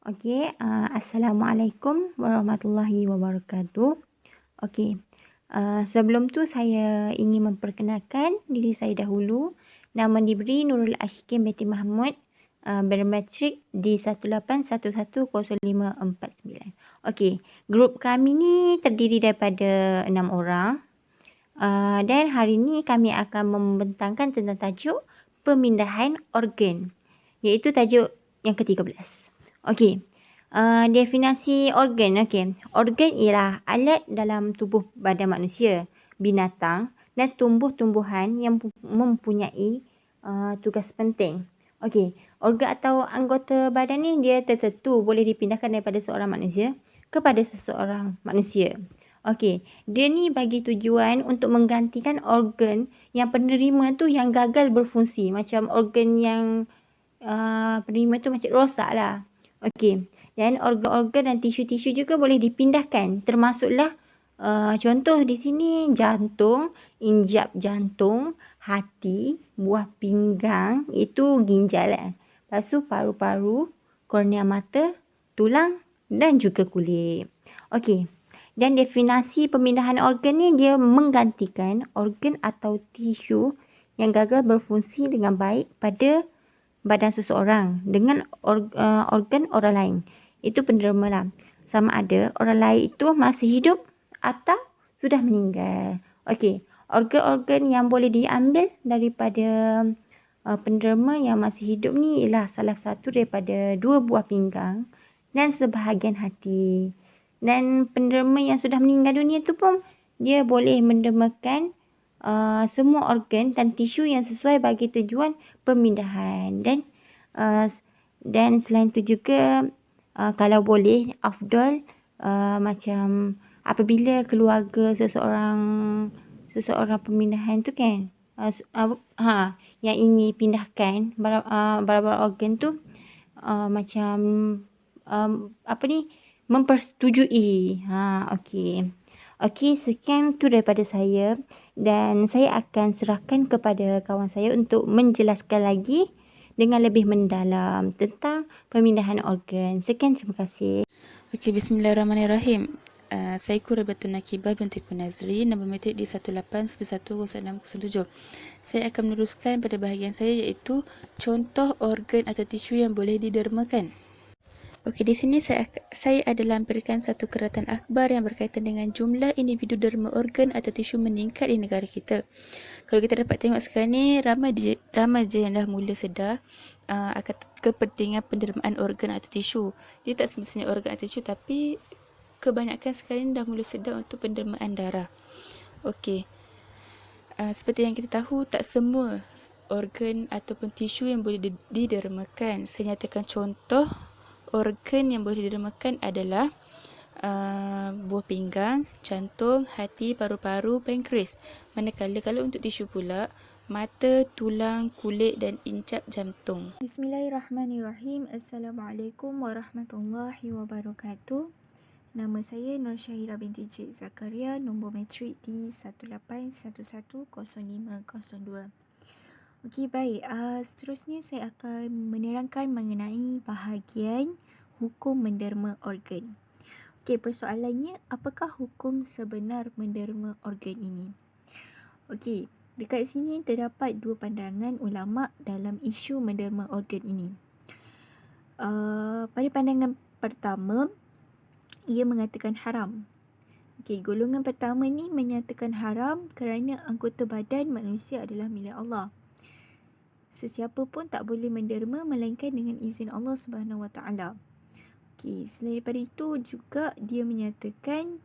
Assalamualaikum warahmatullahi wabarakatuh. Okey, sebelum tu saya ingin memperkenalkan diri saya dahulu. Nama diberi Nurul Ashikin binti Mahmud, bermatrik di 18110549. Okey, grup kami ni terdiri daripada 6 orang. Dan hari ini kami akan membentangkan tentang tajuk pemindahan organ, iaitu tajuk yang ke-13. Okey. Definisi organ. Okey. Organ ialah alat dalam tubuh badan manusia, binatang dan tumbuh-tumbuhan yang mempunyai tugas penting. Okey. Organ atau anggota badan ni dia tertentu boleh dipindahkan daripada seorang manusia kepada seseorang manusia. Okey. Dia ni bagi tujuan untuk menggantikan organ yang penerima tu yang gagal berfungsi. Macam organ yang penerima tu macam rosak lah. Okey. Dan organ-organ dan tisu-tisu juga boleh dipindahkan. Termasuklah contoh di sini jantung, injap jantung, hati, buah pinggang, itu ginjal lah. Lepas tu paru-paru, kornea mata, tulang dan juga kulit. Okey. Dan definisi pemindahan organ ni dia menggantikan organ atau tisu yang gagal berfungsi dengan baik pada badan seseorang dengan organ orang lain. Itu penderma lah. Sama ada orang lain itu masih hidup atau sudah meninggal. Okey, organ-organ yang boleh diambil daripada penderma yang masih hidup ni ialah salah satu daripada 2 buah pinggang dan sebahagian hati. Dan penderma yang sudah meninggal dunia tu pun dia boleh mendermakan semua organ dan tisu yang sesuai bagi tujuan pemindahan. Dan selain itu juga kalau boleh afdal macam apabila keluarga seseorang pemindahan tu kan yang ingin pindahkan barang-barang organ tu macam mempersetujui. Okey, sekian tu daripada saya dan saya akan serahkan kepada kawan saya untuk menjelaskan lagi dengan lebih mendalam tentang pemindahan organ. Sekian, terima kasih. Okey, bismillahirrahmanirrahim. Saya Quraibatun Nakibah binti Kunazri, nombor matrik di 18110607. Saya akan meneruskan pada bahagian saya iaitu contoh organ atau tisu yang boleh didermakan. Okey, di sini saya ada lampirkan satu keratan akhbar yang berkaitan dengan jumlah individu derma organ atau tisu meningkat di negara kita. Kalau kita dapat tengok sekarang ni, ramai je yang dah mula sedar akan kepentingan pendermaan organ atau tisu. Dia tak semestinya organ atau tisu, tapi kebanyakan sekarang ni dah mula sedar untuk pendermaan darah. Okey. Seperti yang kita tahu, tak semua organ ataupun tisu yang boleh didermakan. Saya nyatakan contoh organ yang boleh didermakan adalah buah pinggang, jantung, hati, paru-paru, pankreas. Manakala kalau untuk tisu pula, mata, tulang, kulit dan incap jantung. Bismillahirrahmanirrahim. Assalamualaikum warahmatullahi wabarakatuh. Nama saya Nur Syahira binti Cik Zakaria, nombor matrik di 18110502. Okey, baik. Seterusnya saya akan menerangkan mengenai bahagian hukum menderma organ. Okey, persoalannya, apakah hukum sebenar menderma organ ini? Okey, dekat sini terdapat 2 pandangan ulama dalam isu menderma organ ini. Pada pandangan pertama, ia mengatakan haram. Okey, golongan pertama ni menyatakan haram kerana anggota badan manusia adalah milik Allah. Sesiapa pun tak boleh menderma melainkan dengan izin Allah Subhanahu Wa Taala. Okey, selain daripada itu juga dia menyatakan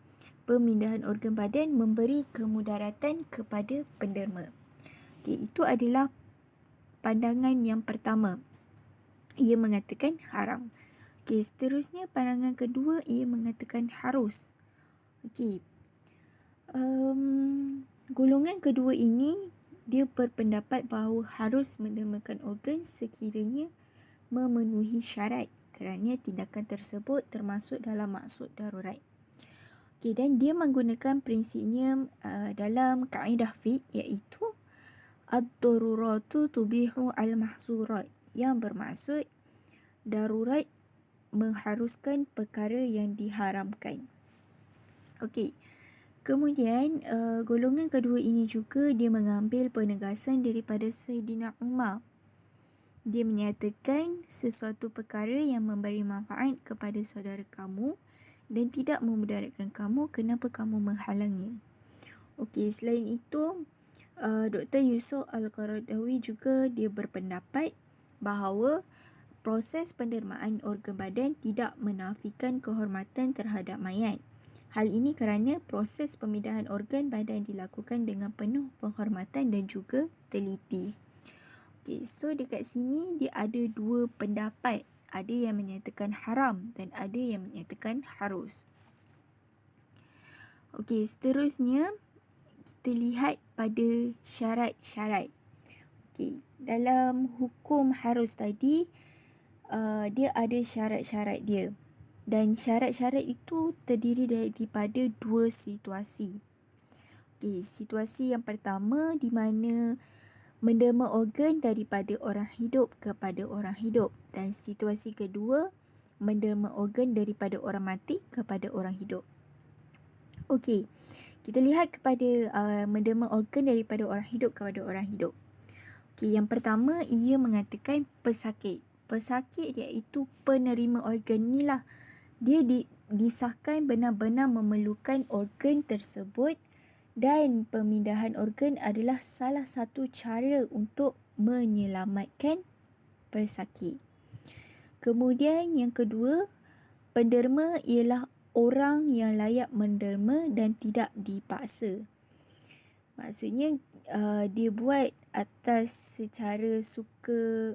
pemindahan organ badan memberi kemudaratan kepada penderma. Okey, itu adalah pandangan yang pertama. Ia mengatakan haram. Okey, seterusnya pandangan kedua ia mengatakan harus. Okey. Golongan kedua ini dia berpendapat bahawa harus mendermakan organ sekiranya memenuhi syarat kerana tindakan tersebut termasuk dalam maksud darurat. Okey, dan dia menggunakan prinsipnya dalam kaedah fiqh iaitu ad-daruratu tubihu al-mahzurat, yang bermaksud darurat mengharuskan perkara yang diharamkan. Okey. Kemudian golongan kedua ini juga dia mengambil penegasan daripada Sayyidina Umar. Dia menyatakan sesuatu perkara yang memberi manfaat kepada saudara kamu dan tidak memudaratkan kamu, kenapa kamu menghalangnya? Okey, selain itu Dr. Yusof Al-Qaradawi juga dia berpendapat bahawa proses pendermaan organ badan tidak menafikan kehormatan terhadap mayat. Hal ini kerana proses pemindahan organ badan dilakukan dengan penuh penghormatan dan juga teliti. Okay, so dekat sini dia ada dua pendapat. Ada yang menyatakan haram dan ada yang menyatakan harus. Okey, seterusnya kita lihat pada syarat-syarat. Okey, dalam hukum harus tadi dia ada syarat-syarat dia. Dan syarat-syarat itu terdiri daripada dua situasi. Okey, situasi yang pertama di mana menderma organ daripada orang hidup kepada orang hidup, dan situasi kedua menderma organ daripada orang mati kepada orang hidup. Okey, kita lihat kepada menderma organ daripada orang hidup kepada orang hidup. Okey, yang pertama ia mengatakan pesakit. Pesakit iaitu penerima organ ni lah. Dia disahkan benar-benar memerlukan organ tersebut dan pemindahan organ adalah salah satu cara untuk menyelamatkan pesakit. Kemudian yang kedua, penderma ialah orang yang layak menderma dan tidak dipaksa. Maksudnya dia buat atas secara suka,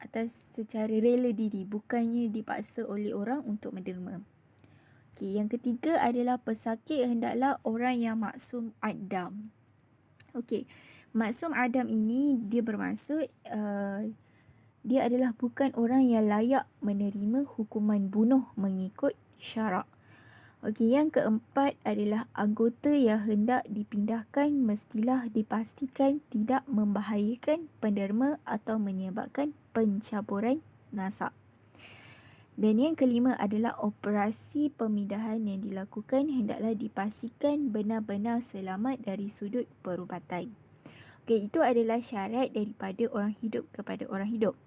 atas secara rela diri, bukannya dipaksa oleh orang untuk menderma. Okay, yang ketiga adalah pesakit hendaklah orang yang maksum adam. Okey, maksum adam ini dia bermaksud dia adalah bukan orang yang layak menerima hukuman bunuh mengikut syarak. Okey, yang keempat adalah anggota yang hendak dipindahkan mestilah dipastikan tidak membahayakan penderma atau menyebabkan pencaburan nasab. Dan yang kelima adalah operasi pemindahan yang dilakukan hendaklah dipastikan benar-benar selamat dari sudut perubatan. Okey, itu adalah syarat daripada orang hidup kepada orang hidup.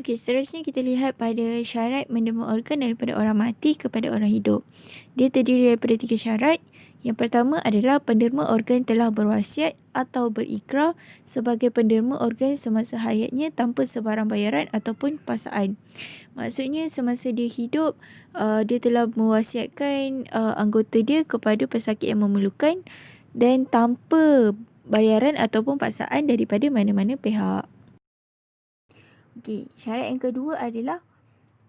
Okey, seterusnya kita lihat pada syarat menderma organ daripada orang mati kepada orang hidup. Dia terdiri daripada 3 syarat. Yang pertama adalah penderma organ telah berwasiat atau berikrar sebagai penderma organ semasa hayatnya tanpa sebarang bayaran ataupun paksaan. Maksudnya semasa dia hidup, dia telah mewasiatkan anggota dia kepada pesakit yang memerlukan dan tanpa bayaran ataupun paksaan daripada mana-mana pihak. Okey, syarat yang kedua adalah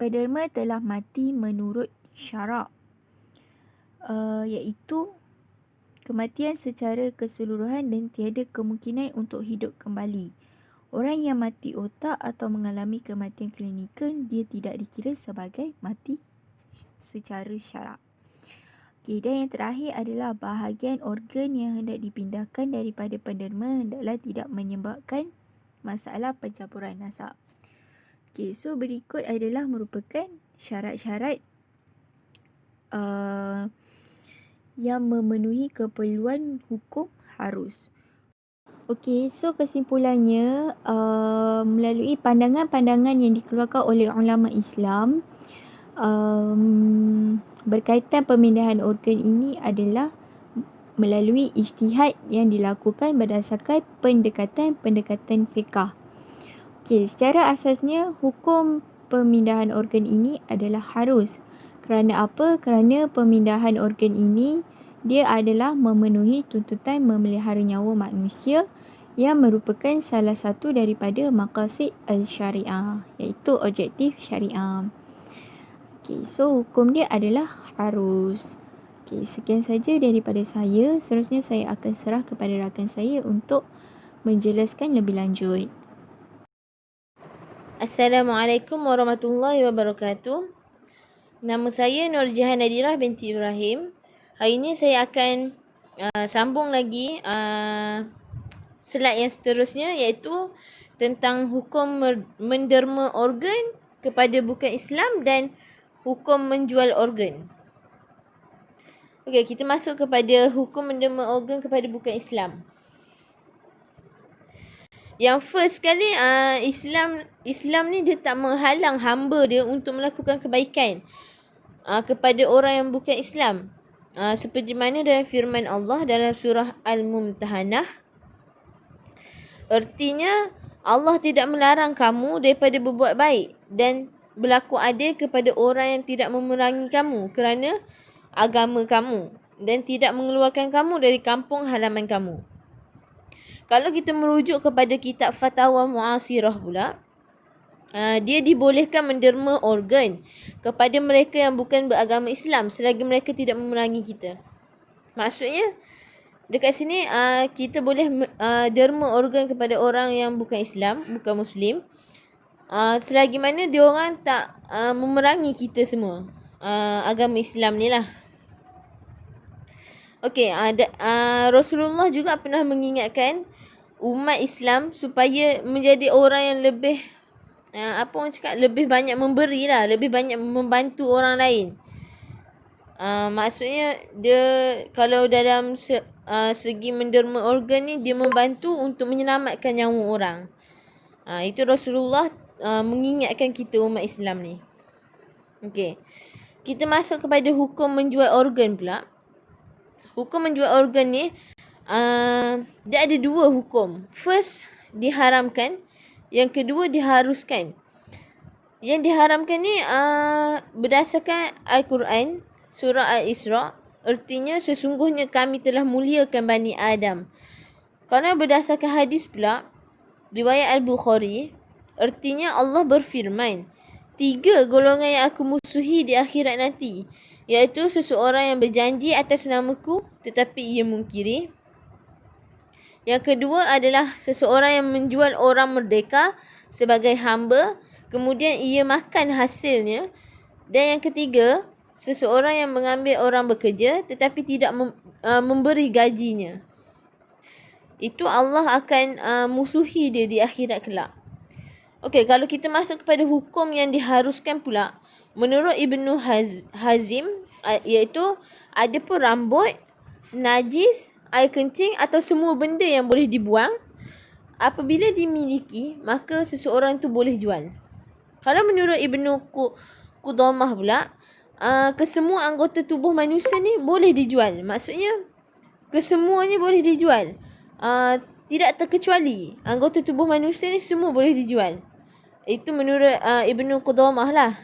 penderma telah mati menurut syarak, iaitu kematian secara keseluruhan dan tiada kemungkinan untuk hidup kembali. Orang yang mati otak atau mengalami kematian klinikal, dia tidak dikira sebagai mati secara syarak. Okey, dan yang terakhir adalah bahagian organ yang hendak dipindahkan daripada penderma hendaklah tidak menyebabkan masalah pencaburan nasab. Okey, so berikut adalah merupakan syarat-syarat yang memenuhi keperluan hukum harus. Okey, so kesimpulannya melalui pandangan-pandangan yang dikeluarkan oleh ulama Islam berkaitan pemindahan organ ini adalah melalui ijtihad yang dilakukan berdasarkan pendekatan fiqah. Okey, secara asasnya hukum pemindahan organ ini adalah harus. Kerana apa? Kerana pemindahan organ ini dia adalah memenuhi tuntutan memelihara nyawa manusia yang merupakan salah satu daripada maqasid al-syariah, iaitu objektif syariah. Okey, so hukum dia adalah harus. Okey, sekian saja daripada saya. Seterusnya saya akan serah kepada rakan saya untuk menjelaskan lebih lanjut. Assalamualaikum warahmatullahi wabarakatuh. Nama saya Nurjihan Nadirah binti Ibrahim. Hari ini saya akan sambung lagi slide yang seterusnya, iaitu tentang hukum menderma organ kepada bukan Islam dan hukum menjual organ. Okey, kita masuk kepada hukum menderma organ kepada bukan Islam. Yang first sekali, Islam ni dia tak menghalang hamba dia untuk melakukan kebaikan kepada orang yang bukan Islam. Seperti mana dalam firman Allah dalam surah Al-Mumtahanah. Artinya, Allah tidak melarang kamu daripada berbuat baik dan berlaku adil kepada orang yang tidak memerangi kamu kerana agama kamu dan tidak mengeluarkan kamu dari kampung halaman kamu. Kalau kita merujuk kepada kitab Fatawa Mu'asirah pula, dia dibolehkan menderma organ kepada mereka yang bukan beragama Islam selagi mereka tidak memerangi kita. Maksudnya, dekat sini kita boleh derma organ kepada orang yang bukan Islam, bukan Muslim, selagi mana dia orang tak memerangi kita semua, agama Islam ni lah. Okey, Rasulullah juga pernah mengingatkan umat Islam supaya menjadi orang yang lebih lebih banyak memberi lah, lebih banyak membantu orang lain. Maksudnya dia kalau dalam segi menderma organ ni, dia membantu untuk menyelamatkan nyawa orang. Itu Rasulullah mengingatkan kita umat Islam ni. Okey. Kita masuk kepada hukum menjual organ pula. Hukum menjual organ ni dia ada dua hukum. First, diharamkan. Yang kedua, diharuskan. Yang diharamkan ni berdasarkan Al-Quran, surah Al-Isra. Artinya, sesungguhnya kami telah muliakan Bani Adam. Kerana berdasarkan hadis pula, riwayat Al-Bukhari, artinya Allah berfirman, 3 golongan yang aku musuhi di akhirat nanti, iaitu seseorang yang berjanji atas namaku tetapi ia mungkiri. Yang kedua adalah seseorang yang menjual orang merdeka sebagai hamba, kemudian ia makan hasilnya. Dan yang ketiga, seseorang yang mengambil orang bekerja tetapi tidak memberi gajinya. Itu Allah akan musuhi dia di akhirat kelak. Okey, kalau kita masuk kepada hukum yang diharuskan pula, menurut Ibnu Hazim, iaitu ada pun rambut, najis, air kencing atau semua benda yang boleh dibuang, apabila dimiliki, maka seseorang tu boleh jual. Kalau menurut Ibnu Qudamah pula, kesemua anggota tubuh manusia ni boleh dijual. Maksudnya, kesemuanya boleh dijual. Tidak terkecuali. Anggota tubuh manusia ni semua boleh dijual. Itu menurut Ibnu Qudamah lah.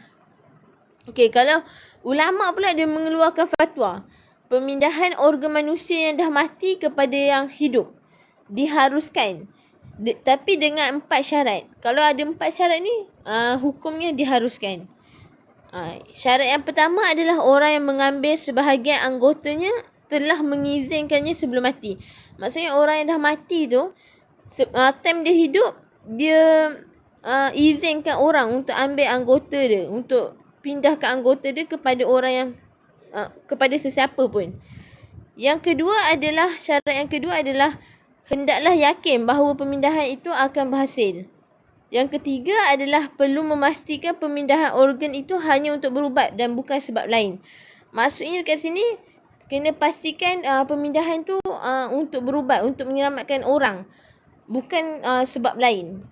Okey, kalau ulama pula dia mengeluarkan fatwa, pemindahan organ manusia yang dah mati kepada yang hidup diharuskan. Tapi dengan 4 syarat. Kalau ada 4 syarat ni, hukumnya diharuskan. Syarat yang pertama adalah orang yang mengambil sebahagian anggotanya telah mengizinkannya sebelum mati. Maksudnya orang yang dah mati tu, time dia hidup, dia izinkan orang untuk ambil anggota dia, untuk pindahkan anggota dia kepada orang yang kepada sesiapa pun. Syarat yang kedua adalah hendaklah yakin bahawa pemindahan itu akan berhasil. Yang ketiga adalah perlu memastikan pemindahan organ itu hanya untuk berubat dan bukan sebab lain. Maksudnya kat sini kena pastikan pemindahan tu untuk berubat, untuk menyelamatkan orang, bukan sebab lain.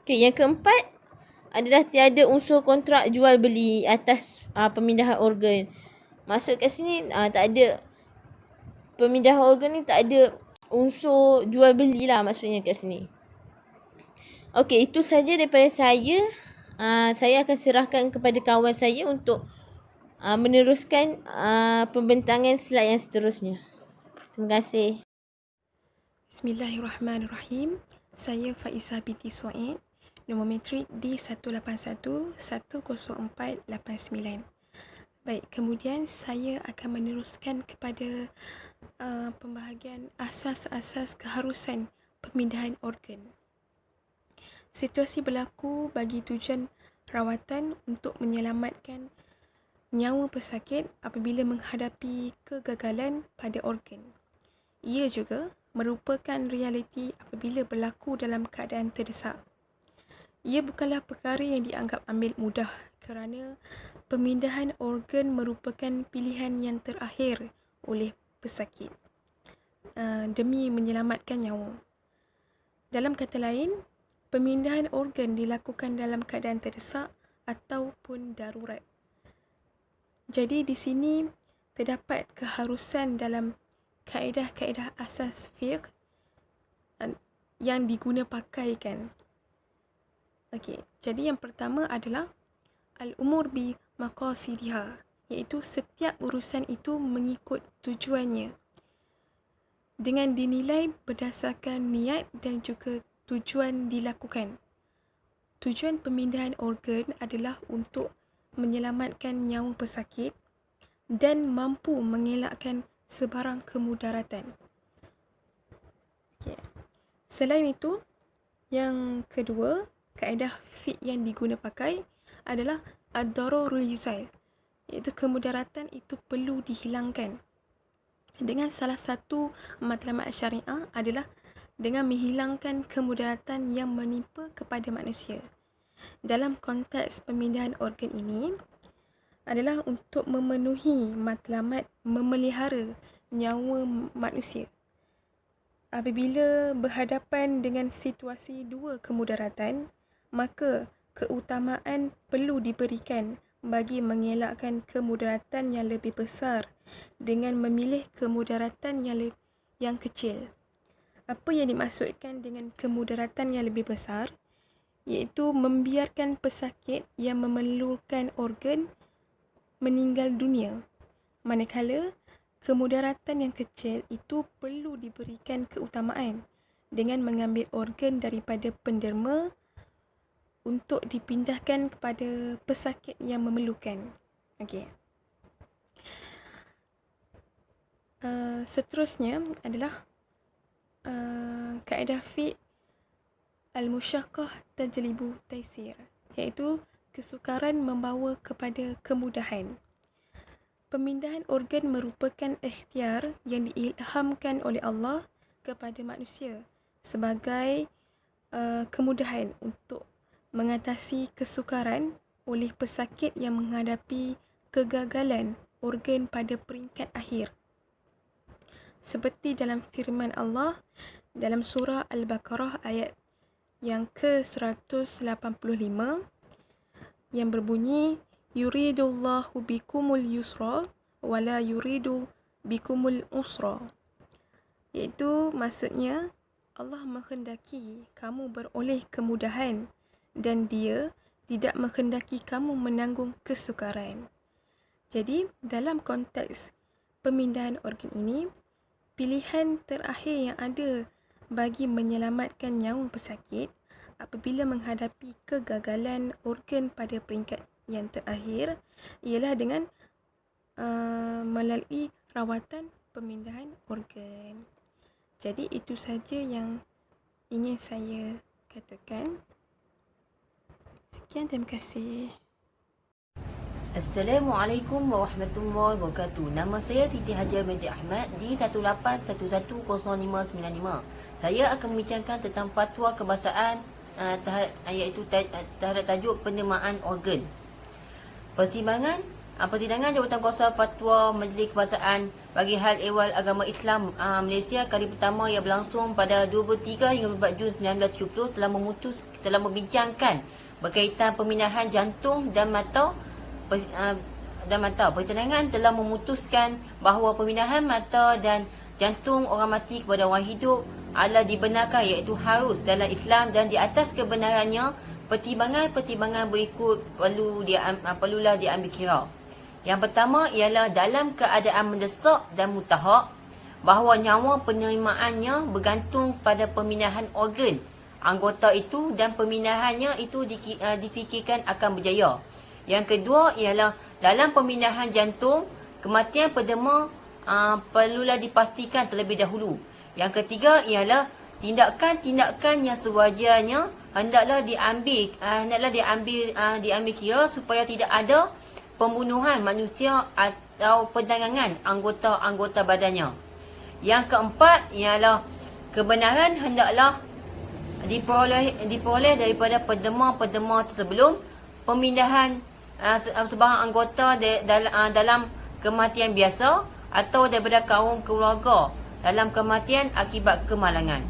Okey, yang keempat adalah tiada unsur kontrak jual beli atas pemindahan organ. Maksud kat sini tak ada pemindahan organ ni, tak ada unsur jual beli lah maksudnya kat sini. Okey, itu saja daripada saya. Saya akan serahkan kepada kawan saya untuk meneruskan pembentangan slide yang seterusnya. Terima kasih. Bismillahirrahmanirrahim. Saya Faizah binti Suaid, nombor matrik D181-10489. Baik, kemudian saya akan meneruskan kepada pembahagian asas-asas keharusan pemindahan organ. Situasi berlaku bagi tujuan rawatan untuk menyelamatkan nyawa pesakit apabila menghadapi kegagalan pada organ. Ia juga merupakan realiti apabila berlaku dalam keadaan terdesak. Ia bukanlah perkara yang dianggap ambil mudah kerana pemindahan organ merupakan pilihan yang terakhir oleh pesakit demi menyelamatkan nyawa. Dalam kata lain, pemindahan organ dilakukan dalam keadaan terdesak ataupun darurat. Jadi di sini terdapat keharusan dalam kaedah-kaedah asas fiqh yang diguna pakaikan. Okey, jadi yang pertama adalah al-umur bi maqasidiha, iaitu setiap urusan itu mengikut tujuannya dengan dinilai berdasarkan niat dan juga tujuan dilakukan. Tujuan pemindahan organ adalah untuk menyelamatkan nyawa pesakit dan mampu mengelakkan sebarang kemudaratan. Okay. Selain itu, yang kedua, kaedah fiqh yang diguna pakai adalah ad-dararul yuzal, iaitu kemudaratan itu perlu dihilangkan. Dengan salah satu matlamat syariah adalah dengan menghilangkan kemudaratan yang menimpa kepada manusia. Dalam konteks pemindahan organ ini adalah untuk memenuhi matlamat memelihara nyawa manusia. Apabila berhadapan dengan situasi dua kemudaratan, maka keutamaan perlu diberikan bagi mengelakkan kemudaratan yang lebih besar dengan memilih kemudaratan yang kecil. Apa yang dimaksudkan dengan kemudaratan yang lebih besar? Iaitu membiarkan pesakit yang memerlukan organ meninggal dunia. Manakala kemudaratan yang kecil itu perlu diberikan keutamaan dengan mengambil organ daripada penderma untuk dipindahkan kepada pesakit yang memerlukan. Okey. Seterusnya adalah kaedah fiqh al-musyaqqah tajlibu taisir, iaitu kesukaran membawa kepada kemudahan. Pemindahan organ merupakan ikhtiar yang diilhamkan oleh Allah kepada manusia sebagai kemudahan untuk mengatasi kesukaran oleh pesakit yang menghadapi kegagalan organ pada peringkat akhir. Seperti dalam firman Allah dalam surah Al-Baqarah ayat yang ke-185 yang berbunyi yuridullahu bikumul yusra wala yuridu bikumul usra, iaitu maksudnya Allah menghendaki kamu beroleh kemudahan dan Dia tidak menghendaki kamu menanggung kesukaran. Jadi, dalam konteks pemindahan organ ini, pilihan terakhir yang ada bagi menyelamatkan nyawa pesakit apabila menghadapi kegagalan organ pada peringkat yang terakhir ialah dengan melalui rawatan pemindahan organ. Jadi, itu saja yang ingin saya katakan. Sekian, terima kasih. Assalamualaikum warahmatullahi wabarakatuh. Nama saya Siti Hajar binti Ahmad di 18110595. Saya akan membincangkan tentang fatwa kebangsaan iaitu terhadap tajuk penerimaan organ. Persidangan Jabatan Kuasa Fatwa Majlis Kebangsaan bagi Hal Ehwal Agama Islam Malaysia kali pertama yang berlangsung pada 23 hingga 24 Jun 1970 telah membincangkan berkaitan pemindahan jantung dan mata. Persidangan telah memutuskan bahawa pemindahan mata dan jantung orang mati kepada orang hidup adalah dibenarkan, iaitu harus dalam Islam, dan di atas kebenarannya pertimbangan-pertimbangan berikut perlulah diambil kira. Yang pertama ialah dalam keadaan mendesak dan mutahak, bahawa nyawa penerimaannya bergantung pada pemindahan organ anggota itu dan pemindahannya itu difikirkan akan berjaya. Yang kedua ialah dalam pemindahan jantung, kematian penderma perlulah dipastikan terlebih dahulu. Yang ketiga ialah tindakan-tindakan yang sewajarnya hendaklah diambil kira supaya tidak ada pembunuhan manusia atau pendangangan anggota-anggota badannya. Yang keempat ialah kebenaran hendaklah diperoleh daripada penderma-penderma sebelum pemindahan sebarang anggota dalam kematian biasa atau daripada kaum keluarga dalam kematian akibat kemalangan.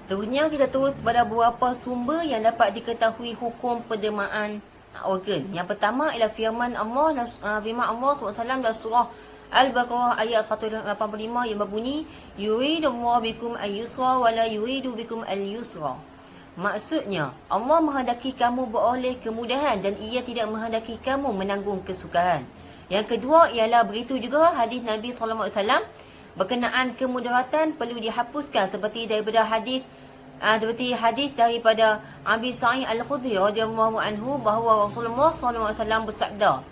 Seterusnya kita terus pada beberapa sumber yang dapat diketahui hukum pendermaan organ. Yang pertama ialah firman Allah SWT dalam surah Al-Baqarah ayat 185 yang berbunyi, yuridullahu bikum al-yusra wa la yuridu bikum al-yusra. Maksudnya, Allah menghendaki kamu beroleh kemudahan dan ia tidak menghendaki kamu menanggung kesukaran. Yang kedua ialah begitu juga hadis Nabi SAW berkenaan kemudaratan perlu dihapuskan seperti daripada hadis daripada Abi Sa'id Al-Khudri radhiyallahu anhu bahawa Rasulullah SAW bersabda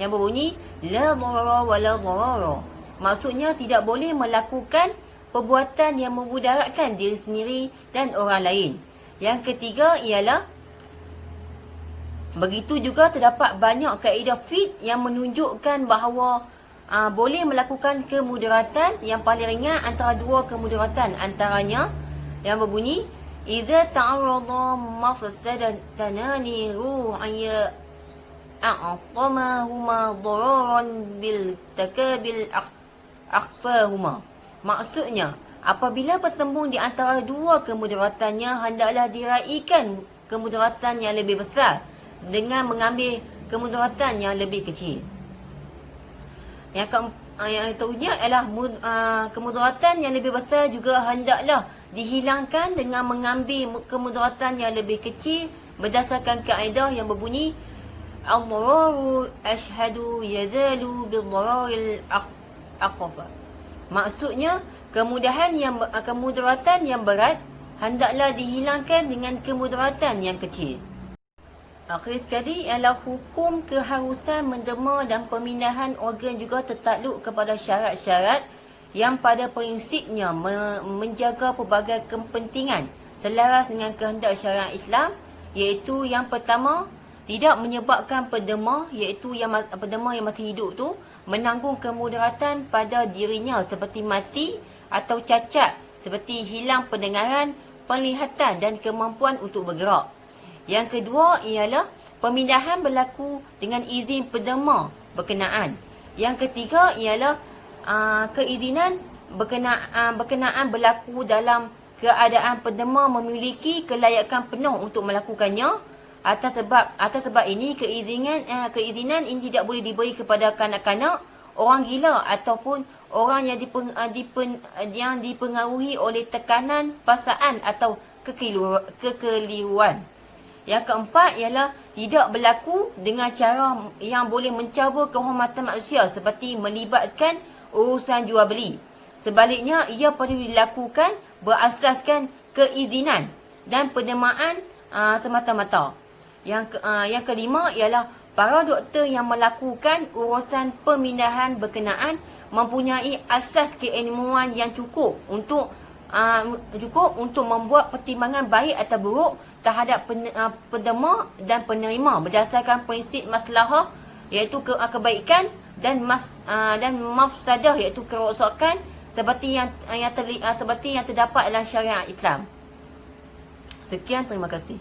yang berbunyi la dharara wa la dharara. Maksudnya tidak boleh melakukan perbuatan yang memudaratkan diri sendiri dan orang lain. Yang ketiga ialah begitu juga terdapat banyak kaedah fiqh yang menunjukkan bahawa boleh melakukan kemudaratan yang paling ringan antara dua kemudaratan, antaranya yang berbunyi idza ta'arrada mafsadatani ru'ya a'tamahuma dararan bil takabil akhfahuma. Maksudnya apabila bertembung di antara dua kemudaratannya, hendaklah diraikan kemudaratan yang lebih besar dengan mengambil kemudaratan yang lebih kecil. Yang seterusnya ialah kemudaratan yang lebih besar juga hendaklah dihilangkan dengan mengambil kemudaratan yang lebih kecil berdasarkan kaedah yang berbunyi al-dararu ashhadu yazalu bil-dararil aqfa. Maksudnya kemudaratan yang berat hendaklah dihilangkan dengan kemudaratan yang kecil. Akhir sekali ialah hukum keharusan menderma dan pemindahan organ juga tertakluk kepada syarat-syarat yang pada prinsipnya menjaga pelbagai kepentingan selaras dengan kehendak syariat Islam, iaitu yang pertama tidak menyebabkan penderma, iaitu penderma yang masih hidup tu menanggung kemudaratan pada dirinya seperti mati atau cacat, seperti hilang pendengaran, penglihatan dan kemampuan untuk bergerak. Yang kedua ialah pemindahan berlaku dengan izin penderma berkenaan. Yang ketiga ialah keizinan berkenaan berlaku dalam keadaan penderma memiliki kelayakan penuh untuk melakukannya. Atas sebab ini keizinan ini tidak boleh diberi kepada kanak-kanak, orang gila ataupun orang yang dipengaruhi oleh tekanan perasaan atau kekeliruan. Yang keempat ialah tidak berlaku dengan cara yang boleh mencabar kehormatan manusia seperti melibatkan urusan jual beli. Sebaliknya, ia perlu dilakukan berasaskan keizinan dan pendermaan semata-mata. Yang kelima ialah para doktor yang melakukan urusan pemindahan berkenaan mempunyai asas keilmuan yang cukup untuk membuat pertimbangan baik atau buruk terhadap penderma dan penerima berdasarkan prinsip maslahah, iaitu kebaikan, dan mafsadah, iaitu kerosakan, seperti yang terdapat dalam syariat Islam. Sekian, terima kasih.